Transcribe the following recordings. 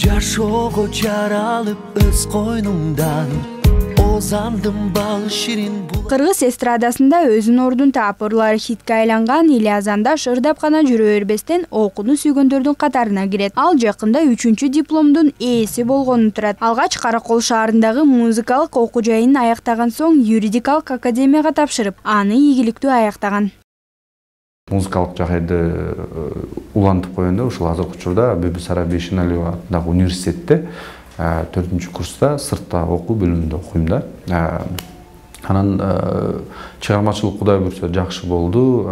жашоого жаралып өз койнумдан озандым бал ширин. Кыргыз эстрадасында өзүнүн ордун таап ырлары хитке айланган Илья Зандаш ырдап гана жүрө бербестен окууну сүйгөндөрдүн катарына кирет. Ал жакында 3-чү дипломдун ээси болгонун турат. Алгач Каракол шаарындагы музыкалык окуу жайын аяктаган соң юридикалык академияга тапшырып, аны ийгиликтүү аяктаган. Музыкалык жагайды улантып койгондо ушул азыркы учурда Бибисара Бейшеналиева атындагы университетте 4-курста сыртта окуу бөлүмүндө окуйм да. Анан чыгармачылык Кудай буйрса жакшы болду.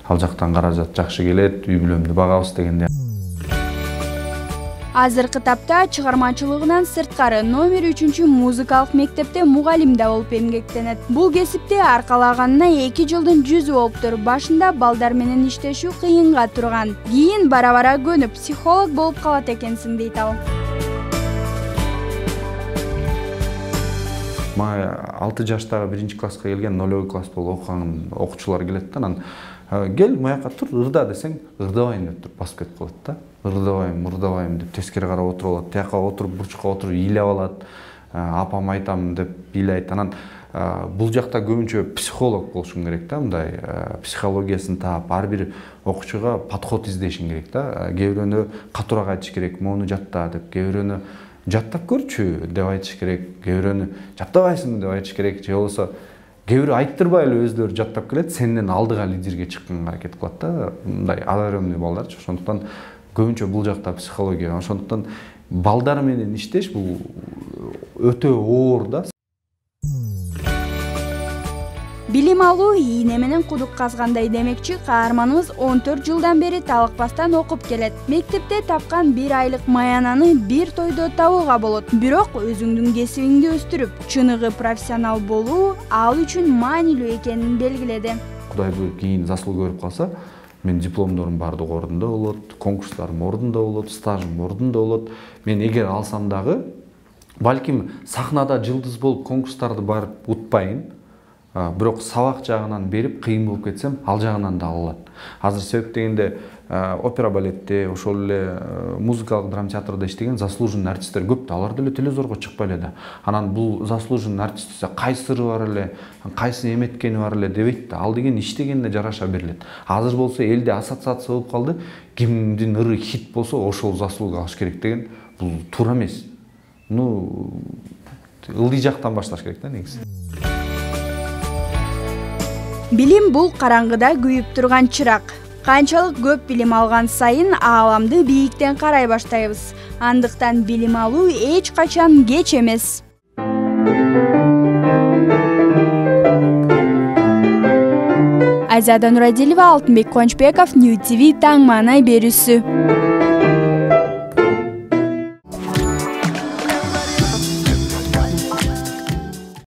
Ал жактан каражат жакшы келет, үй бүлөмдү багабыз дегенде. Азыркы тапта чыгармачылыгынан сырткары номер 3 музыкалык мектепте мугалим да болуп эмгектенет. Бул кесипте аркалаганына 2 жылдын жүзү болуптур. Башында балдар менен иштешүү кыйынга турган. Кийин бара-бара көнүп психолог болуп калат экенсиң дейт ал. Мага 6 жаштагы 1-класска келген 0 класс болуп окуган окуучулар келет да, анан кел маяка тур ырда десең, ырдабайм деп туруп басып кетип калат да. Ырдабайм деп тескери карап отуруп алат. Тияка отуруп, бурчукка отуруп ыйлап алат. Апам айтам деп ыйлайт. Анан бул жакта көбүнчө психолог болушуң керек да, мындай психологиясын таап, ар бир окуучуга подход издешиң керек да. Кээ бирөөнү катуураак айтыш керек, моуну жатта деп, кээ бирөөнү жаттап көрчү деп айтыш керек, кээ бирөөнү жаттабайсың деп айтыш керек, же болбосо кээ бирөө айттырбай эле өздөрү жаттап келет, сенден алдыга лидерге чыкканга аракет кылат да, мындай одаренный балдарчы. Ошондуктан көбүнчө бул жакта психология. Ошондуктан балдар менен иштеш бул өтө оор да. Билим алуу ийне менен кудук казгандай демекчи, каарманыбыз 14 жылдан бери талыкпастан окуп келет. Мектепте тапкан 1 айлык маянаны бир тойдо табууга болот. Бирок өзүңдүн кесибиңди өстүрүп, чыныгы профессионал болуу ал үчүн маанилүү экенин белгиледи. Кудай буйруп кийин заслуга көрүп калса, мен дипломдорум бардыгы ордунда болот, конкурстарым ордунда болот, стажым ордунда болот. Мен эгер алсам дагы, балким сахнада жылдыз болуп конкурстарды барып утпайын, бирок сабак жагынан берип кыйын болуп кетсем, ал жагынан да алат. Азыр себеп дегенде опера балетте, ошол эле музыкалык драма театрда иштеген заслуженный артисттер көп да, алар деле телевизорго чыкпай эле да. Анан бул заслуженный артист десе кайсы ыры бар эле, кайсы эметкени бар эле дебейт да. Ал деген иштегенине жараша берилет. Азыр болсо элде ассоциация болуп калды, кимдин ыры хит болсо ошол заслуга алыш керек деген, бул туура эмес. Ылдый жактан башташ керек да негизи. Билим бул караңгыда күйүп турган чырак. Канчалык көп билим алган сайын ааламды бийиктен карай баштайбыз. Андыктан билим алуу эч качан кеч эмес. Айзада Нурадилова, Алтынбек Куанчбеков, Нью ТВ таң маанай берүүсү.